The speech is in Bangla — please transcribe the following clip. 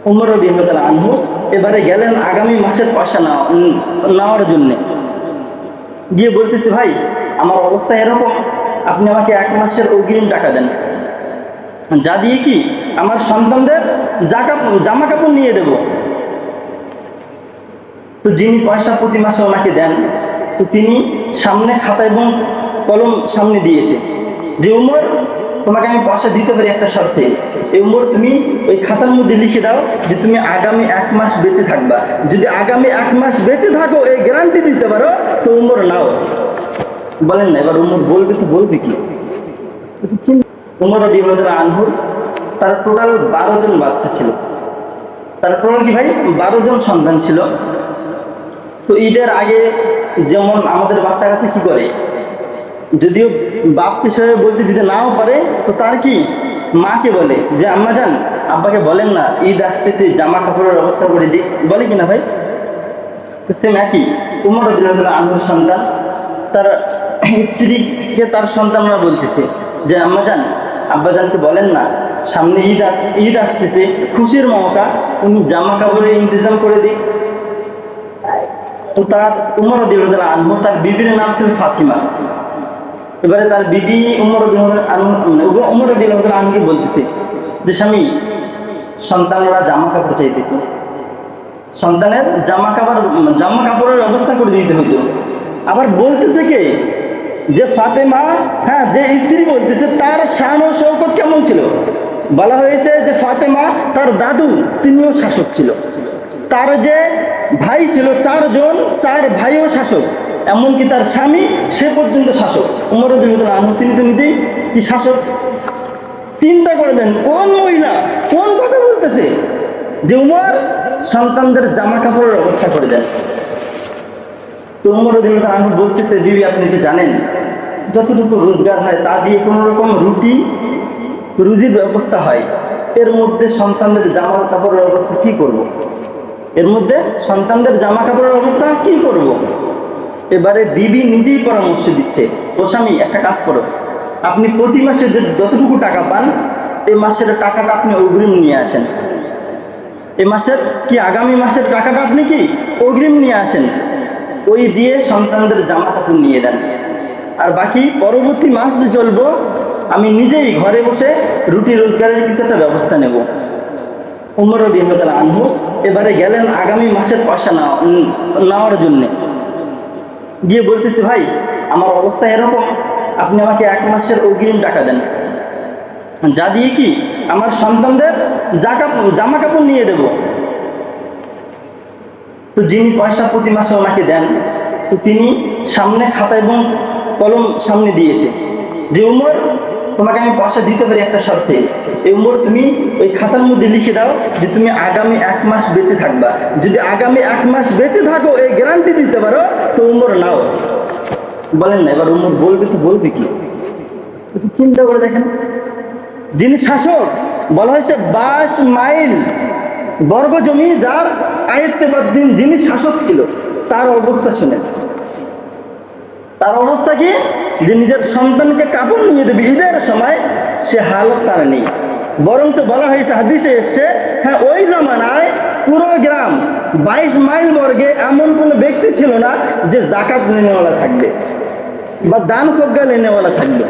উমর রাদিয়াল্লাহু আনহু এবারে গেলেন আগামী মাসের পয়সা নেওয়ার জন্যে। গিয়ে বলতেছে, ভাই আমার অবস্থা এরকম, আপনি আমাকে 1 মাসের অগ্রিম টাকা দেন, যা দিয়ে কি আমার সন্তানদের জামা কাপড় নিয়ে দেব। তো যিনি পয়সা প্রতি মাসে ওনাকে দেন, তো তিনি সামনে খাতা এবং কলম সামনে দিয়েছে যে উমর, তোমাকে আমি পয়সা দিতে পারি একটা শর্তে। এই উমর, তুমি ওই খাতার মধ্যে লিখে দাও যে তুমি আগামী 1 মাস বেঁচে থাকবা। যদি আগামী 1 মাস বেঁচে থাকো, এই গ্যারান্টি দিতে পারো, তো উমর নাও। বলেন না, এবার উমর বলবে তো বলবে কি? উমর রাদিয়াল্লাহু আনহুর তার টোটাল 12 জন বাচ্চা ছিল। তার টোটাল কি ভাই 12 জন সন্তান ছিল। তো ঈদের আগে যেমন আমাদের বাচ্চা কাছে কি করে, যদিও বাপ হিসেবে বলতে যদি নাও পারে, তো তার কি মাকে বলে যে আম্মা যান, আব্বাকে বলেন না ঈদ আসতেছে, জামা কাপড়ের ব্যবস্থা করে দিই, বলে কিনা ভাই? তো সেম একই, উমর রাদিয়াল্লাহু আনহুর সন্তান তার স্ত্রীকে তার সন্তানরা বলতেছে যে আম্মা যান, আব্বাজানকে বলেন না সামনে ঈদ আসতেছে, খুশির মৌকা, উনি জামা কাপড়ের ইন্তজাম করে দিই। তো তার উমর রাদিয়াল্লাহু আনহু, তার বিবির নাম ছিল ফাতিমা। এবারে তার বিবি উমর রাদিয়াল্লাহু আনহুকে বলতেছে যে স্বামী, সন্তানরা জামা কাপড় চাইতেছে, সন্তানের জামা কাপড়ের ব্যবস্থা করে দিতে হইতো। আবার বলতেছে কে, যে ফাতেমা, হ্যাঁ, যে স্ত্রী বলতেছে তার শান ও শৌকত কেমন ছিল। বলা হয়েছে যে ফাতেমা, তার দাদু তিনিও শাসক ছিল, তার যে ভাই ছিল 4 জন, 4 ভাইও শাসক, এমনকি তার স্বামী সে পর্যন্ত শাসক। উমর রাদিয়াল্লাহু আনহু তিনি তো নিজেই কি শাসক। চিন্তা করে দেন কোন মহিলা কোন কথা বলতেছে, যে উমর সন্তানদের জামা কাপড়ের ব্যবস্থা করে দেন। তো উমর রাদিয়াল্লাহু আনহু বলতেছে, বিবি আপনি তো জানেন যতটুকু রোজগার হয় তা দিয়ে কোনো রকম রুজির ব্যবস্থা হয়, এর মধ্যে সন্তানদের জামা কাপড়ের ব্যবস্থা কি করব? এর মধ্যে সন্তানদের জামা কাপড়ের ব্যবস্থা কি করব? এবারে বিবি নিজেই পরামর্শ দিচ্ছে, ও স্বামী একটা কাজ করো, আপনি প্রতি মাসে যে যতটুকু টাকা পান, এই মাসের টাকাটা আপনি অগ্রিম নিয়ে আসেন। এই মাসের কি আগামী মাসের টাকাটা আপনি কি অগ্রিম নিয়ে আসেন, ওই দিয়ে সন্তানদের জামা কাপড় নিয়ে দেন। আর বাকি পরবর্তী মাস যে চলবো, আমি নিজেই ঘরে বসে রুটি রোজগারের কিছু একটা ব্যবস্থা নেব। উমর রাদিয়াল্লাহু আনহু এবারে গেলেন আগামী মাসের পয়সা নেওয়ার জন্যে। গিয়ে বলতেছে, ভাই আমার অবস্থা এরকম, আপনি আমাকে 1 মাসের অগ্রিম টাকা দেন, যা দিয়ে কি আমার সন্তানদের জামা কাপড় নিয়ে দেব। তো যিনি পয়সা প্রতি মাসে ওনাকে দেন, তো তিনি সামনে খাতা এবং কলম সামনে দিয়েছে যে উমর, তোমাকে আমি পয়সা দিতে পারি একটা শর্তে। এই উমর, তুমি ওই খাতার মধ্যে লিখে দাও যে তুমি আগামী 1 মাস বেঁচে থাকবা। যদি আগামী 1 মাস বেঁচে থাকো, এই গ্যারান্টি দিতে পারো, তো উমর নাও। বলেন না, এবার উমর বলবে তো বলবে কি? চিন্তা করে দেখেন, যিনি শাসক, বলা হয়েছে 22 মাইল বর্গ জমি যার আয়ত্তেবাধীন যিনি শাসক ছিল, তার অবস্থা শুনেন। তার অবস্থা কি, যে নিজের সন্তানকে কাপড় নিয়ে দেবে ঈদের সময়, সে হালত তার নেই। বরঞ্চ বলা হয়েছে, হাদিসে এসছে, হ্যাঁ, ওই জামানায় পুরো গ্রাম 22 মাইল বর্গে এমন কোনো ব্যক্তি ছিল না যে জাকাত নেনেওয়ালা থাকবে বা দান সদকা নেনেওয়ালা থাকবে।